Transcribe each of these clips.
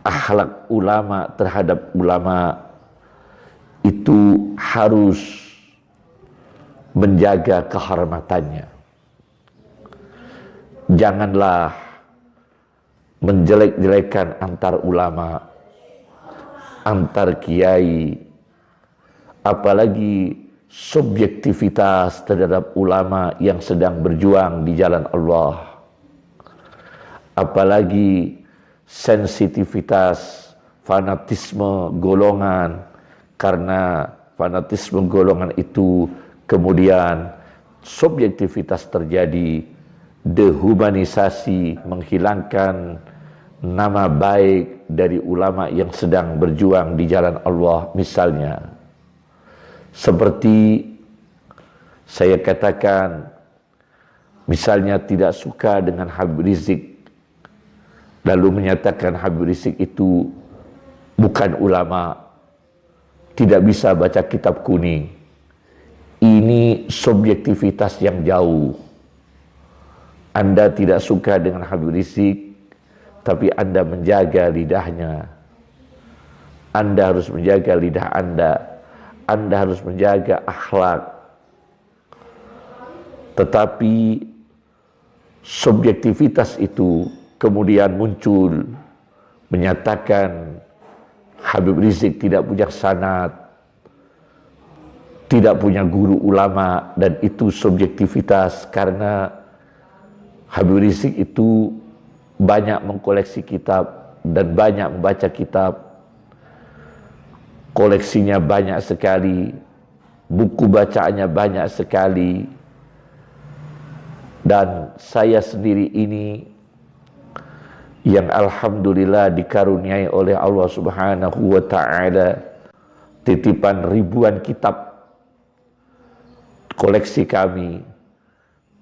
akhlak ulama terhadap ulama itu harus menjaga kehormatannya. Janganlah menjelek-jelekan antar ulama, antar kiai, apalagi subjektivitas terhadap ulama yang sedang berjuang di jalan Allah, apalagi sensitivitas fanatisme golongan, karena fanatisme golongan itu kemudian subjektivitas terjadi, dehumanisasi, menghilangkan nama baik dari ulama yang sedang berjuang di jalan Allah. Misalnya seperti saya katakan, misalnya tidak suka dengan Habib Rizik, lalu menyatakan Habib Rizik itu bukan ulama, tidak bisa baca kitab kuning. Ini subjektivitas yang jauh. Anda tidak suka dengan Habib Rizik, tapi Anda menjaga lidahnya. Anda harus menjaga lidah Anda. Anda harus menjaga akhlak. Tetapi subjektivitas itu kemudian muncul, menyatakan Habib Rizik tidak punya sanad, tidak punya guru ulama, dan itu subjektivitas karena Habib Rizik itu banyak mengkoleksi kitab dan banyak membaca kitab. Koleksinya banyak sekali, buku bacaannya banyak sekali. Dan saya sendiri ini yang alhamdulillah dikaruniai oleh Allah Subhanahu wa ta'ala titipan ribuan kitab koleksi kami,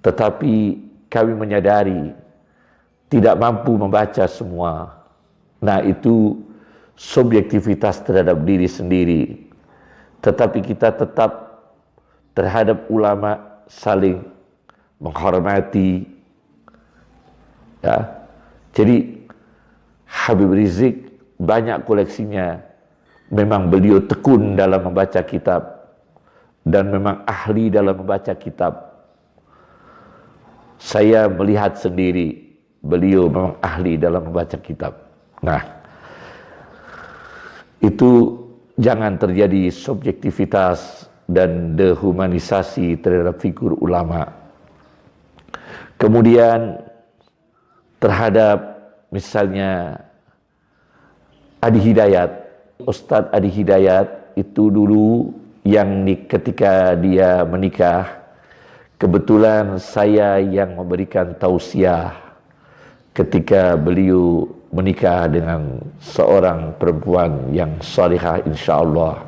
tetapi kami menyadari tidak mampu membaca semua. Nah, itu subjektivitas terhadap diri sendiri. Tetapi kita tetap terhadap ulama saling menghormati. Ya. Jadi Habib Rizik banyak koleksinya. Memang beliau tekun dalam membaca kitab dan memang ahli dalam membaca kitab. Saya melihat sendiri beliau memang ahli dalam membaca kitab. Nah, itu jangan terjadi subjektivitas dan dehumanisasi terhadap figur ulama. Kemudian terhadap misalnya Adi Hidayat, Ustadz Adi Hidayat itu dulu yang ketika dia menikah, kebetulan saya yang memberikan tausiah ketika beliau menikah dengan seorang perempuan yang salihah insyaallah.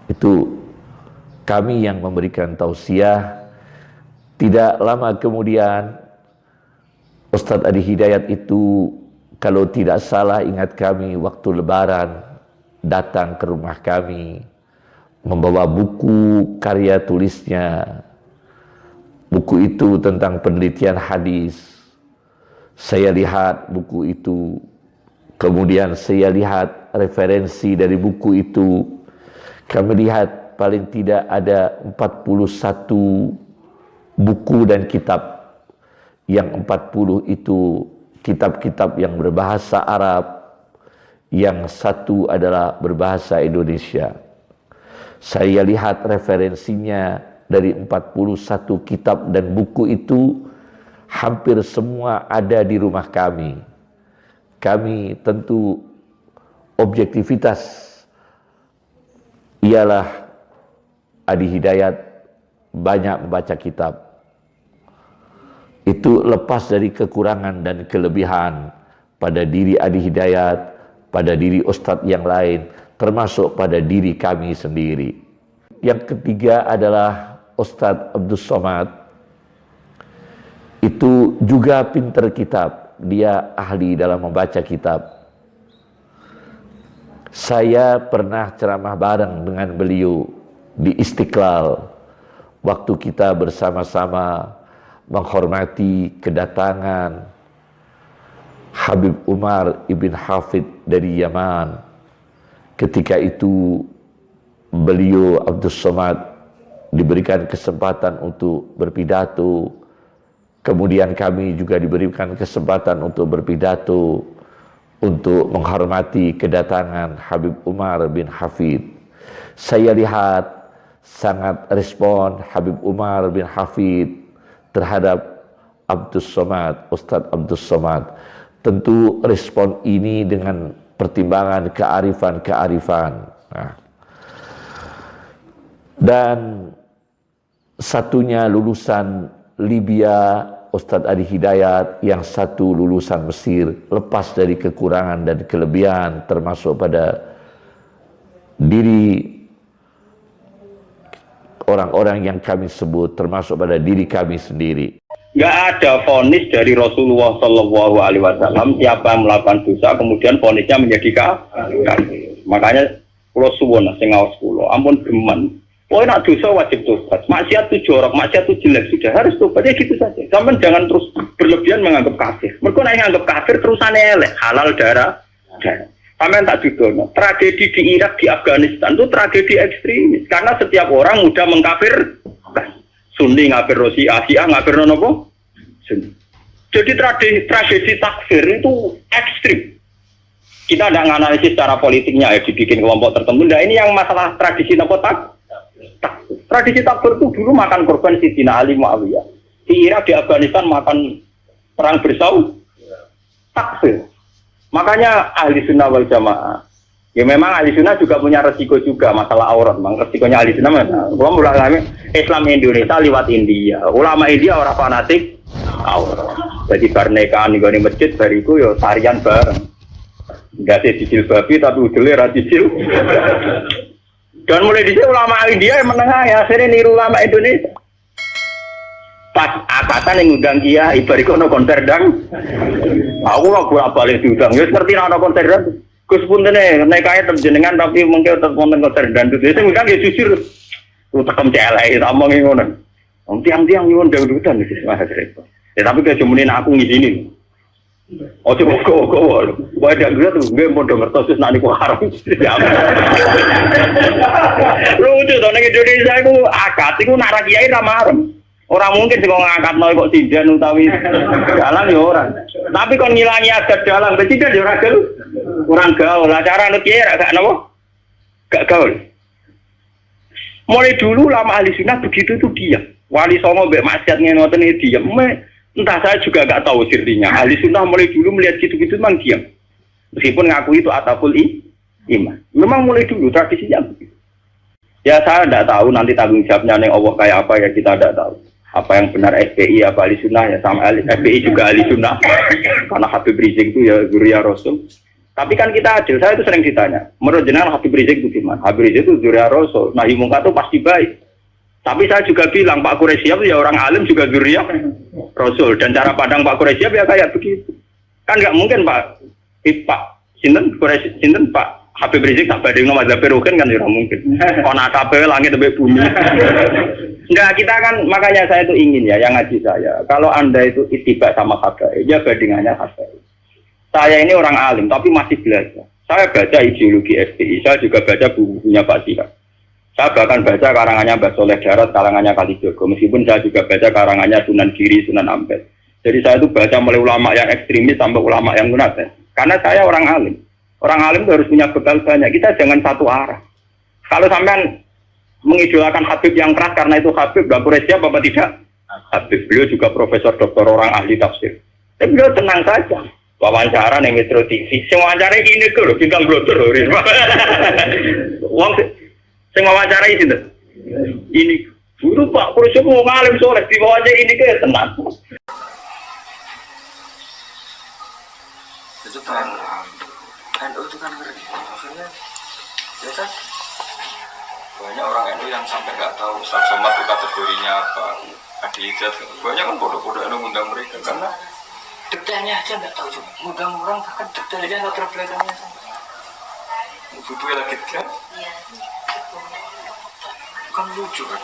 Itu kami yang memberikan tausiah. Tidak lama kemudian Ustadz Adi Hidayat itu, kalau tidak salah ingat kami, waktu lebaran datang ke rumah kami membawa buku karya tulisnya. Buku itu tentang penelitian hadis. Saya lihat buku itu, kemudian saya lihat referensi dari buku itu. Kami lihat paling tidak ada 41 buku dan kitab. Yang 40 itu kitab-kitab yang berbahasa Arab, yang satu adalah berbahasa Indonesia. Saya lihat referensinya dari 41 kitab dan buku itu hampir semua ada di rumah kami. Kami tentu objektivitas ialah Adi Hidayat banyak membaca kitab. Itu lepas dari kekurangan dan kelebihan pada diri Adi Hidayat, pada diri ustadz yang lain, termasuk pada diri kami sendiri. Yang ketiga adalah Ustadz Abdul Somad. Itu juga pinter kitab, dia ahli dalam membaca kitab. Saya pernah ceramah bareng dengan beliau di Istiqlal, waktu kita bersama-sama menghormati kedatangan Habib Umar ibn Hafid dari Yaman. Ketika itu beliau Abdus Somad diberikan kesempatan untuk berpidato. Kemudian kami juga diberikan kesempatan untuk berpidato untuk menghormati kedatangan Habib Umar bin Hafid. Saya lihat sangat respon Habib Umar bin Hafid terhadap Abdus Somad, Ustadz Abdus Somad. Tentu respon ini dengan pertimbangan kearifan-kearifan. Nah. Dan satunya lulusan Libya, Ustadz Adi Hidayat, yang satu lulusan Mesir, lepas dari kekurangan dan kelebihan termasuk pada diri orang-orang yang kami sebut, termasuk pada diri kami sendiri. Nggak ada vonis dari Rasulullah Shallallahu Alaihi Wasallam siapa yang melakukan dosa kemudian vonisnya menjadi kafir. Makanya kalau suwon sing ngaos kula, ampun geman. Oh nak dosa wajib tobat. Maksiat itu jorok, maksiat itu jelek, sudah harus tobat ya gitu saja. Sampai jangan terus berlebihan menganggap kafir. Mereka nek nganggap kafir terusannya elek, halal darah. Sampai tak judono. Tragedi di Irak, di Afghanistan itu tragedi ekstremis karena setiap orang mudah mengkafir. Sunni ngafir Syiah, Syiah ngafir nopo? Sunni. Jadi tragedi takfir itu ekstrim. Kita tidak menganalisis secara politiknya ya dibikin kelompok tertentu. Nah ini yang masalah tradisi nopo takfir. Tradisi takfir itu dulu makan korban Sidina Ali Muawiyah. Di Irak, di Afghanistan makan perang bersaud takfir. Makanya ahli sunnah wal jamaah. Ya memang ahli sunnah juga punya resiko juga masalah aurat. Memang resikonya ahli sunnah gua mulai Islam Indonesia lewat India. Ulama India orang fanatik aurat. Jadi bar nikahan di masjid bariku yo tarian bareng. Enggak sih dicil babi tapi udele ra dicil. Dan mulai dicil ulama India yang menengah ya akhirnya niru ulama Indonesia. Pas akatan yang ngundang kiai bariku ono konser dang. Aku lah bolak-balik diundang. Ya seperti ono konser dang. Gus puntene nek kae jenengan tapi mengke tetep wonten konser dan itu sing kan ya jujur tekem celek omongi ngono. Wong tiang-tiang nyuwun dangdutan iki wah repot. Ya tapi ke jumene aku ngisini. Ojo kok. Wae dak gue tuh gue mau ngertos terus nak niku haram. Lucu to nek Indonesia iku akad iku nak ra kiai ra marem. Ora mungkin sing ngangkatno kok tindan utawi dalang ya ora. Tapi kon ngilangi adat dalang, tidak ya ora gaul. Kurang gaul. Lah cara anu kiai ra gak napa? Gak gaul. Mulai dulu lama ahli sunnah begitu itu diam. Wali songo mbek maksiat ngoten iki diam. Entah saya juga gak tahu sirrinya. Ahli sunnah mulai dulu melihat gitu-gitu memang diam. Meskipun ngaku itu ataful iman. Memang mulai dulu tradisinya begitu. Ya saya tidak tahu nanti tanggung jawabnya ning Allah kayak apa ya kita tidak tahu. Apa yang benar FPI apa ahli sunnah ya sama FPI juga ahli sunnah karena Habib Rizik itu ya Zuriya Rasul. Tapi kan kita adil, saya itu sering ditanya menurut jenengan Habib Rizik itu gimana? Habib Rizik itu Zuriya Rasul, nahi mungkar itu pasti baik. Tapi saya juga bilang Pak Quraisyab ya orang alim juga Zuriya Rasul dan cara pandang Pak Quraisyab ya kayak begitu. Kan nggak mungkin Pak Sinten Quraisy Sinten Pak Habib Rizik tak bandingno mazhab Rukin kan tidak mungkin. Ana kabeh langit sampai bumi. Enggak, kita kan makanya saya itu ingin ya yang ngaji saya. Kalau Anda itu ittiba sama habaib, ya bandingannya habaib. Saya ini orang alim tapi masih belajar. Saya baca ideologi FPI, saya juga baca bukunya Pak Sihab. Saya bahkan baca karangannya Mbah Soleh Darat, karangannya Kalijogo. Meskipun saya juga baca karangannya Sunan Giri, Sunan Ampel. Jadi saya itu baca mulai ulama yang ekstremis sampai ulama yang munafik. Karena saya orang alim. Orang alim itu harus punya bekal banyak. Kita jangan satu arah. Kalau sampean mengidolakan Habib yang keras karena itu Habib, gak Quraisyab apa tidak? Habib beliau juga profesor doktor orang ahli tafsir. Tapi beliau tenang saja. Wawancara nih Metro TV. Sing wawancara ini kok lho, bintang blotor lho. Wong sing wawancara ini tuh. Ini guru Pak Quraisyab mau ngalim soleh di wawancara ini ke tenang. Itu kan itu kan ngeri. Maksudnya ya kan banyak orang NU yang sampai nggak tahu Ustaz Somad itu kategorinya apa, Adi Hidayat banyak kan bodoh-bodoh NU ngundang mereka karena detailnya aja nggak tahu juga ngundang orang bahkan detailnya latar belakangnya butuh lagi kan? Iya. Kan lucu kan?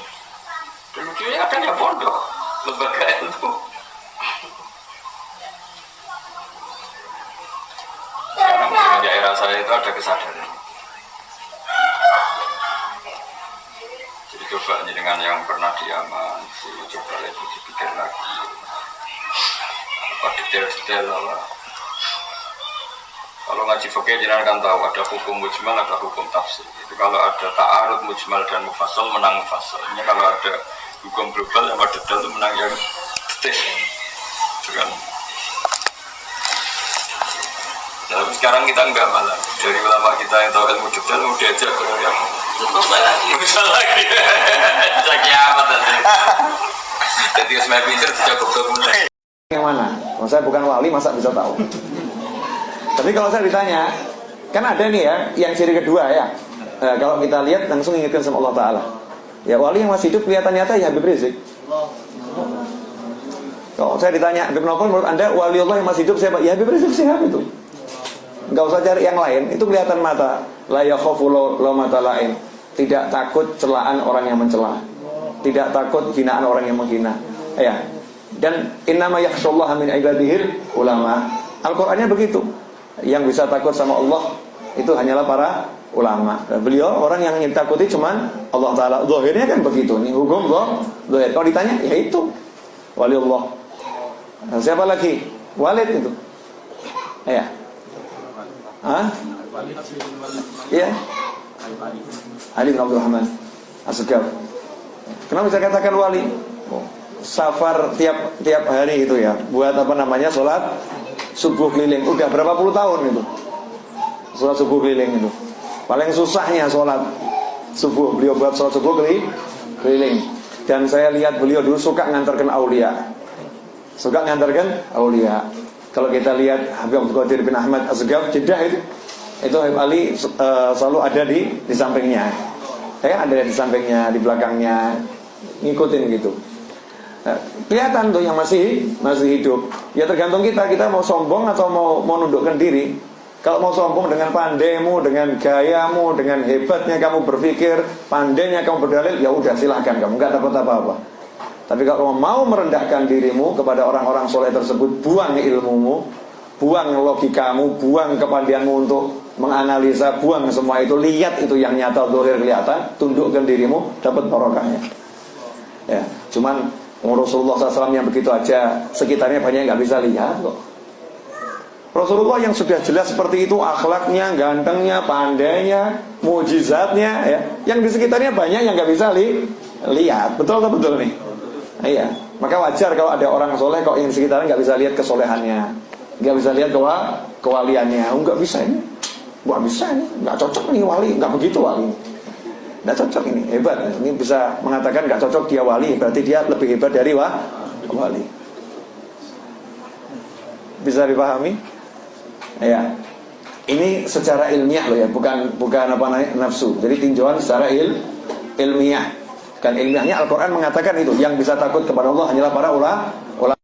Dan lucunya kan ya bodoh lembaga itu. pada saya itu ada kesadaran. Jadi coba dengan yang pernah diaman, coba lagi dipikir lagi. Apa detail-detail apa. Kalau ngaji fikih jangan kan tahu ada hukum mujmal, ada hukum tafsir. Itu kalau ada ta'arud mujmal dan mufassal menang mufassal. Ini kalau ada hukum global yang detail itu menang yang detail. Itu kan. Nah, sekarang kita enggak malah dari ulama kita yang tahu ilmu detail mau diajak ke yang mufassal lagi. Lagi apa tadi? Jadi semai pinter tidak goblok. Yang mana? Saya bukan wali, masa bisa tahu? Tapi kalau saya ditanya, kan ada nih ya, yang ciri kedua ya. Kalau kita lihat langsung ingatkan sama Allah Ta'ala. Ya wali yang masih hidup kelihatan nyata ya Habib Rizik. Kalau saya ditanya, Habib Novel menurut anda wali Allah yang masih hidup siapa? Ya Habib Rizik siapa itu? Enggak usah cari yang lain, itu kelihatan mata. La yakhafu laumata lain. Tidak takut celaan orang yang mencela. Tidak takut hinaan orang yang menghina. Ya. Dan innama yakhshallaha min ibadihil ulama. Al-Qur'annya begitu. Yang bisa takut sama Allah itu hanyalah para ulama. Dan beliau orang yang ditakuti cuman Allah Ta'ala. Zahirnya kan begitu. Ini hukum zahir. Kalau ditanya, ya itu wali Allah. Nah, siapa lagi? Walid itu. Ya. Hah? Iya. Ali bin Abdul Rahman As-Segaf. Kenapa bisa katakan wali? Safar tiap hari itu ya, buat apa namanya, sholat subuh keliling. Udah berapa puluh tahun itu sholat subuh keliling itu. Paling susahnya sholat subuh beliau buat sholat subuh keliling. Dan saya lihat beliau dulu suka ngantarkan aulia. Kalau kita lihat Habib Abdul Qadir bin Ahmad Az-Segaf Jeddah itu Habib Ali selalu ada di sampingnya. Saya ada di sampingnya, di belakangnya, ngikutin gitu. Kelihatan tuh yang masih hidup. Ya tergantung kita mau sombong atau mau nundukkan diri. Kalau mau sombong dengan pandaimu, dengan gayamu, dengan hebatnya kamu berpikir, pandainya kamu berdalil, ya udah silahkan, kamu nggak dapat apa-apa. Tapi kalau mau merendahkan dirimu kepada orang-orang soleh tersebut, buang ilmumu, buang logikamu, buang kepandaianmu untuk menganalisa, buang semua itu, lihat itu yang nyata, zahir kelihatan, tundukkan dirimu, dapat barokahnya. Ya, cuman Rasulullah SAW yang begitu aja, sekitarnya banyak yang gak bisa lihat kok. Rasulullah yang sudah jelas seperti itu, akhlaknya, gantengnya, pandainya, mujizatnya, ya, yang di sekitarnya banyak yang gak bisa lihat. Betul atau betul nih? Iya. Maka wajar kalau ada orang soleh kok yang di sekitarnya gak bisa lihat kesolehannya, gak bisa lihat kewaliannya. Gak bisa ini, gak bisa ini, gak cocok nih wali, gak begitu wali. Nggak cocok ini, hebat. Ini bisa mengatakan nggak cocok dia wali, berarti dia lebih hebat dari wali. Bisa dipahami? Ya. Ini secara ilmiah loh ya, bukan apa namanya nafsu. Jadi tinjauan secara ilmiah. Kan ilmiahnya Al-Quran mengatakan itu, yang bisa takut kepada Allah hanyalah para ulama.